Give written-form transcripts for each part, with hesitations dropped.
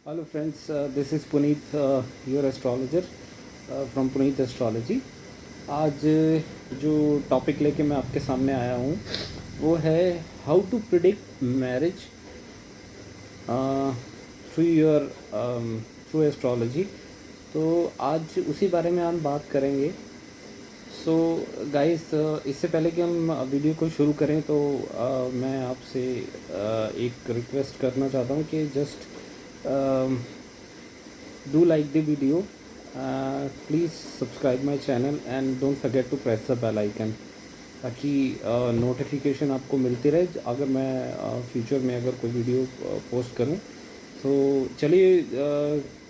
Hello friends, this is Puneet, your astrologer from Puneet Astrology. आज जो topic लेके मैं आपके सामने आया हूँ वो है how to predict marriage through your through astrology. तो आज उसी बारे में हम बात करेंगे। सो गाइस, इससे पहले कि हम वीडियो को शुरू करें तो मैं आपसे एक रिक्वेस्ट करना चाहता हूँ कि just do like the video, please subscribe my channel and don't forget to press the bell icon ताकि नोटिफिकेशन आपको मिलती रहे अगर मैं फ्यूचर में अगर कोई वीडियो पोस्ट करूं। तो चलिए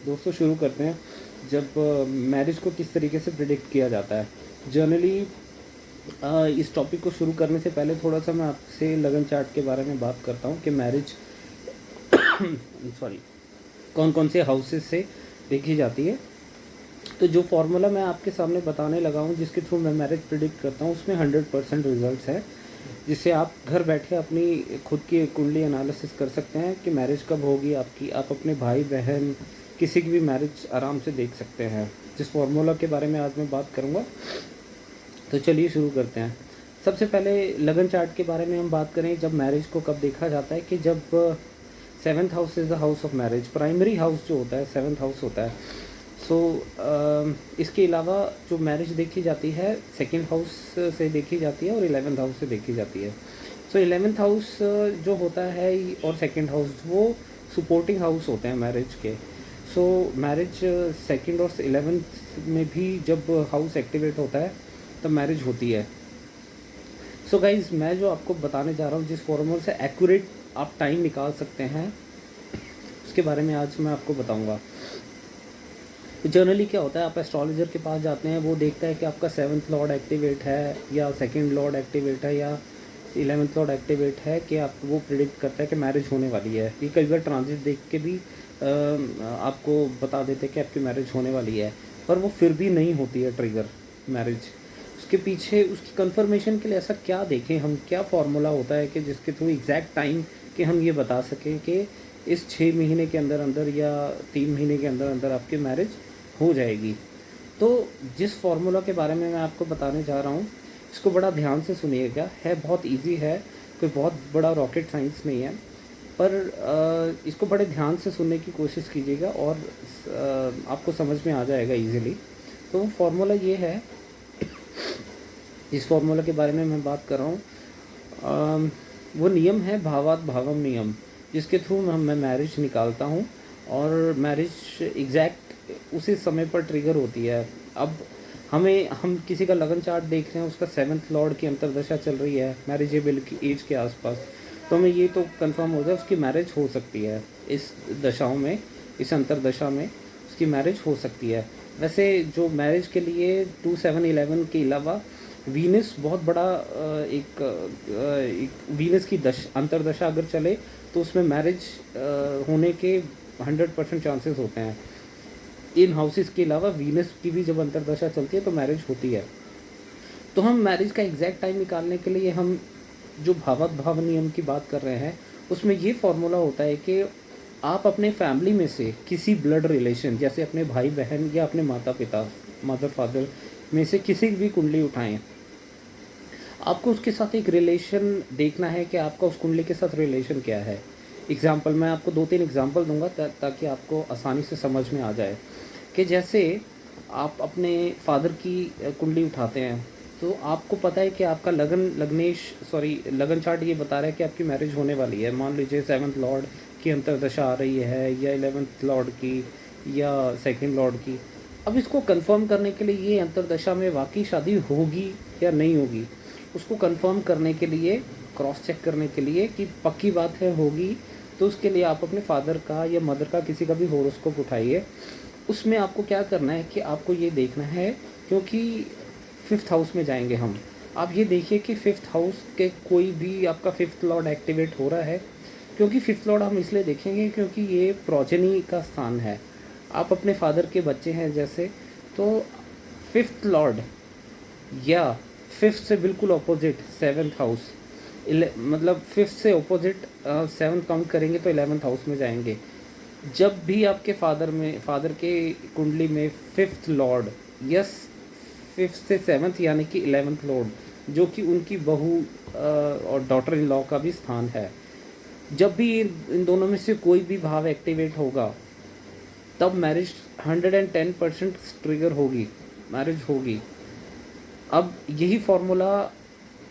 दोस्तों शुरू करते हैं। जब मैरिज को किस तरीके से प्रिडिक्ट किया जाता है जनरली, इस टॉपिक को शुरू करने से पहले थोड़ा सा मैं आपसे लगन चार्ट के बारे में बात करता हूं कि मैरिज सॉरी कौन कौन से हाउसेस से देखी जाती है। तो जो फार्मूला मैं आपके सामने बताने लगा हूँ जिसके थ्रू मैं मैरिज प्रिडिक्ट करता हूँ उसमें 100% रिजल्ट्स है, जिससे आप घर बैठे अपनी खुद की कुंडली एनालिसिस कर सकते हैं कि मैरिज कब होगी आपकी। आप अपने भाई बहन किसी की भी मैरिज आराम से देख सकते हैं। जिस फार्मूला के बारे में आज मैं बात करूँगा, तो चलिए शुरू करते हैं। सबसे पहले लगन चार्ट के बारे में हम बात करें। जब मैरिज को कब देखा जाता है कि जब seventh house is the house of marriage, primary house जो होता है सेवन्थ हाउस होता है। सो इसके अलावा जो मैरिज देखी जाती है सेकंड हाउस से देखी जाती है और 11th हाउस से देखी जाती है। सो 11th हाउस जो होता है और सेकंड हाउस वो सपोर्टिंग हाउस होते हैं मैरिज के। सो मैरिज सेकंड और 11th में भी जब हाउस एक्टिवेट होता है तब मैरिज होती है। सो गाइज, मैं जो आपको बताने जा रहा हूँ जिस फॉर्मूले से एक्यूरेट आप टाइम निकाल सकते हैं उसके बारे में आज मैं आपको बताऊंगा। तो जनरली क्या होता है, आप एस्ट्रोलॉजर के पास जाते हैं, वो देखता है कि आपका 7th लॉर्ड एक्टिवेट है या सेकंड लॉर्ड एक्टिवेट है या 11th लॉर्ड एक्टिवेट है, कि आप वो प्रिडिक्ट करता है कि मैरिज होने वाली है। ये कई बार ट्रांजिट देख के भी आपको बता देते हैं कि आपकी मैरिज होने वाली है, पर वो फिर भी नहीं होती है ट्रिगर मैरिज। उसके पीछे उसकी कंफर्मेशन के लिए ऐसा क्या देखें हम, क्या फार्मूला होता है कि जिसके थ्रू एग्जैक्ट टाइम कि हम ये बता सकें कि इस 6 महीने के अंदर अंदर या 3 महीने के अंदर अंदर आपकी मैरिज हो जाएगी। तो जिस फार्मूला के बारे में मैं आपको बताने जा रहा हूँ इसको बड़ा ध्यान से सुनिएगा। है बहुत इजी है, कोई बहुत बड़ा रॉकेट साइंस नहीं है, पर इसको बड़े ध्यान से सुनने की कोशिश कीजिएगा और आपको समझ में आ जाएगा इजीली। तो फार्मूला ये है, इस फार्मूला के बारे में मैं बात कर रहा हूँ, वो नियम है भावात भावम नियम, जिसके थ्रू मैं मैरिज निकालता हूँ और मैरिज एग्जैक्ट उसी समय पर ट्रिगर होती है। अब हम किसी का लगन चार्ट देख रहे हैं, उसका 7th लॉर्ड की अंतरदशा चल रही है मैरिजेबल की एज के आसपास, तो हमें ये तो कंफर्म हो जाए उसकी मैरिज हो सकती है। इस दशाओं में, इस अंतरदशा में उसकी मैरिज हो सकती है। वैसे जो मैरिज के लिए 2, 7, 11 के अलावा वीनस बहुत बड़ा एक वीनस की अंतरदशा अगर चले तो उसमें मैरिज होने के 100% चांसेस होते हैं। इन हाउसेस के अलावा वीनस की भी जब अंतरदशा चलती है तो मैरिज होती है। तो हम मैरिज का एग्जैक्ट टाइम निकालने के लिए हम जो भावात भाव नियम की बात कर रहे हैं उसमें ये फार्मूला होता है कि आप अपने फैमिली में से किसी ब्लड रिलेशन, जैसे अपने भाई बहन या अपने माता पिता मदर फादर में से किसी भी कुंडली उठाएं, आपको उसके साथ एक रिलेशन देखना है कि आपका उस कुंडली के साथ रिलेशन क्या है। एग्जाम्पल मैं आपको 2-3 एग्जाम्पल दूंगा ताकि आपको आसानी से समझ में आ जाए कि जैसे आप अपने फादर की कुंडली उठाते हैं तो आपको पता है कि आपका लगन चार्ट ये बता रहा है कि आपकी मैरिज होने वाली है। मान लीजिए 7th लॉर्ड की अंतरदशा आ रही है या 11th लॉर्ड की या सेकंड लॉर्ड की। अब इसको कंफर्म करने के लिए ये अंतरदशा में वाकई शादी होगी या नहीं होगी, उसको कंफर्म करने के लिए, क्रॉस चेक करने के लिए कि पक्की बात है होगी, तो उसके लिए आप अपने फादर का या मदर का किसी का भी हॉरोस्कोप उठाइए। उसमें आपको क्या करना है कि आपको ये देखना है, क्योंकि 5th हाउस में जाएंगे हम, आप ये देखिए कि 5th हाउस के कोई भी आपका 5th लॉर्ड एक्टिवेट हो रहा है। क्योंकि 5th लॉर्ड हम इसलिए देखेंगे क्योंकि ये प्रोजेनी का स्थान है। आप अपने फादर के बच्चे हैं जैसे, तो 5th लॉर्ड या 5th से बिल्कुल अपोजिट 7th हाउस, मतलब 5th से अपोजिट 7th काउंट करेंगे तो 11th हाउस में जाएंगे। जब भी आपके फादर के कुंडली में फिफ्थ लॉर्ड, यस, फिफ्थ से सेवन्थ यानी कि 11th लॉर्ड, जो कि उनकी बहू और डॉटर इन लॉ का भी स्थान है, जब भी इन दोनों में से कोई भी भाव एक्टिवेट होगा, तब मैरिज 110% ट्रिगर होगी, मैरिज होगी। अब यही फॉर्मूला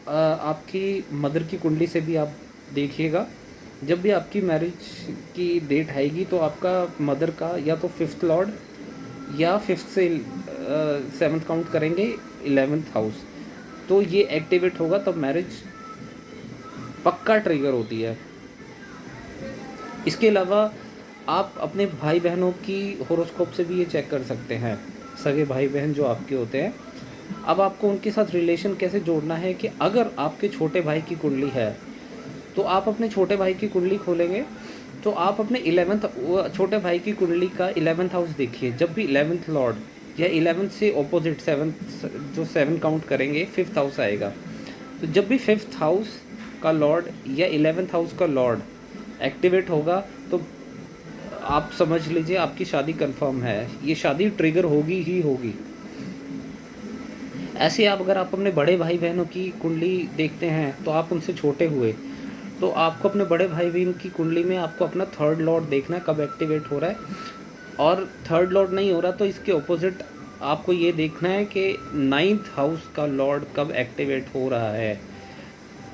आपकी मदर की कुंडली से भी आप देखिएगा। जब भी आपकी मैरिज की डेट आएगी तो आपका मदर का या तो फिफ्थ लॉर्ड या फिफ्थ से सेवन्थ काउंट करेंगे 11th हाउस, तो ये एक्टिवेट होगा, तब मैरिज पक्का ट्रिगर होती है। इसके अलावा आप अपने भाई बहनों की होरोस्कोप से भी ये चेक कर सकते हैं, सगे भाई बहन जो आपके होते हैं। अब आपको उनके साथ रिलेशन कैसे जोड़ना है कि अगर आपके छोटे भाई की कुंडली है तो आप अपने छोटे भाई की कुंडली खोलेंगे, तो आप अपने 11th छोटे भाई की कुंडली का 11th हाउस देखिए। जब भी 11th लॉर्ड या 11th से ऑपोजिट 7th, जो 7 काउंट करेंगे, 5th हाउस आएगा। तो जब भी 5th हाउस का लॉर्ड या 11th हाउस का लॉर्ड एक्टिवेट होगा, तो आप समझ लीजिए आपकी शादी कंफर्म है, ये शादी ट्रिगर होगी ही होगी। ऐसे अगर आप अपने बड़े भाई बहनों की कुंडली देखते हैं तो आप उनसे छोटे हुए, तो आपको अपने बड़े भाई बहन की कुंडली में आपको अपना थर्ड लॉर्ड देखना है कब एक्टिवेट हो रहा है, और थर्ड लॉर्ड नहीं हो रहा तो इसके ऑपोजिट आपको ये देखना है कि 9th हाउस का लॉर्ड कब एक्टिवेट हो रहा है।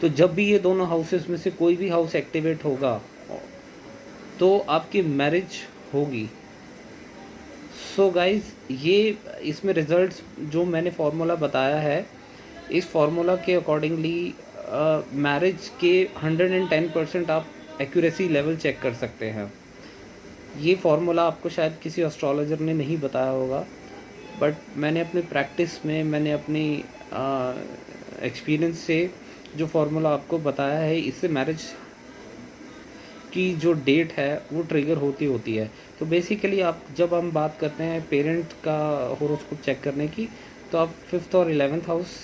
तो जब भी ये दोनों हाउसेस में से कोई भी हाउस एक्टिवेट होगा तो आपकी मैरिज होगी। सो गाइज, ये इसमें रिजल्ट्स जो मैंने फार्मूला बताया है, इस फार्मूला के अकॉर्डिंगली मैरिज के 110% आप एक्यूरेसी लेवल चेक कर सकते हैं। ये फार्मूला आपको शायद किसी एस्ट्रोलॉजर ने नहीं बताया होगा, बट मैंने अपनी प्रैक्टिस में, मैंने अपनी एक्सपीरियंस से जो फार्मूला आपको बताया है, इससे मैरिज की जो डेट है वो ट्रिगर होती है। तो बेसिकली आप, जब हम बात करते हैं पेरेंट का होरोस्कोप चेक करने की, तो आप 5th और 11th हाउस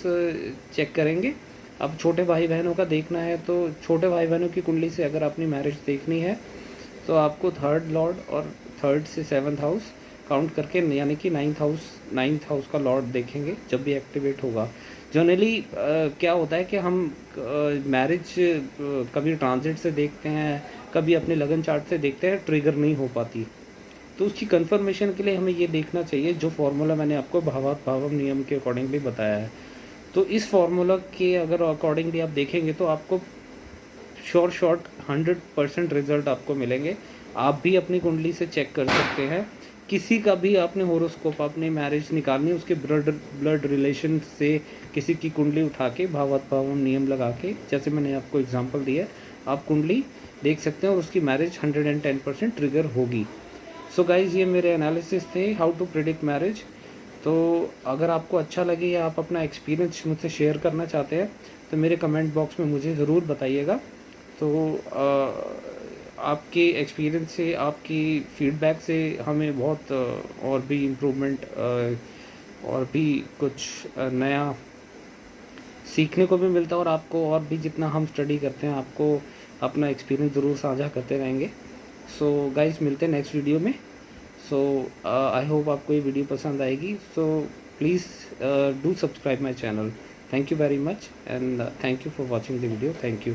चेक करेंगे। अब छोटे भाई बहनों का देखना है तो छोटे भाई बहनों की कुंडली से अगर अपनी मैरिज देखनी है तो आपको थर्ड लॉर्ड और थर्ड से 7th हाउस काउंट करके, यानी कि 9th हाउस का लॉर्ड देखेंगे जब भी एक्टिवेट होगा। जनरली क्या होता है कि हम मैरिज कभी ट्रांजिट से देखते हैं, कभी अपने लगन चार्ट से देखते हैं, ट्रिगर नहीं हो पाती। तो उसकी कंफर्मेशन के लिए हमें ये देखना चाहिए जो फार्मूला मैंने आपको भावात भावम नियम के अकॉर्डिंगली बताया है। तो इस फार्मूला के अगर अकॉर्डिंगली आप देखेंगे तो आपको शॉर्ट 100% रिजल्ट आपको मिलेंगे। आप भी अपनी कुंडली से चेक कर सकते हैं। किसी का भी आपने होरोस्कोप, आपने मैरिज निकालनी, उसके ब्लड रिलेशन से किसी की कुंडली उठा के भावात भावम नियम लगा के, जैसे मैंने आपको एग्जांपल दिया, आप कुंडली देख सकते हैं और उसकी मैरिज 110% ट्रिगर होगी। सो गाइज़, ये मेरे एनालिसिस थे हाउ टू प्रिडिक्ट मैरिज। तो अगर आपको अच्छा लगे या आप अपना एक्सपीरियंस मुझसे शेयर करना चाहते हैं तो मेरे कमेंट बॉक्स में मुझे ज़रूर बताइएगा। तो आपके एक्सपीरियंस से, आपकी फीडबैक से हमें बहुत और भी इम्प्रूवमेंट और भी कुछ नया सीखने को भी मिलता है, और आपको और भी जितना हम स्टडी करते हैं आपको अपना एक्सपीरियंस ज़रूर साझा करते रहेंगे। सो गाइस, मिलते हैं नेक्स्ट वीडियो में। सो आई होप आपको ये वीडियो पसंद आएगी। So please do subscribe my channel. Thank you very much and thank you for watching the video. Thank you.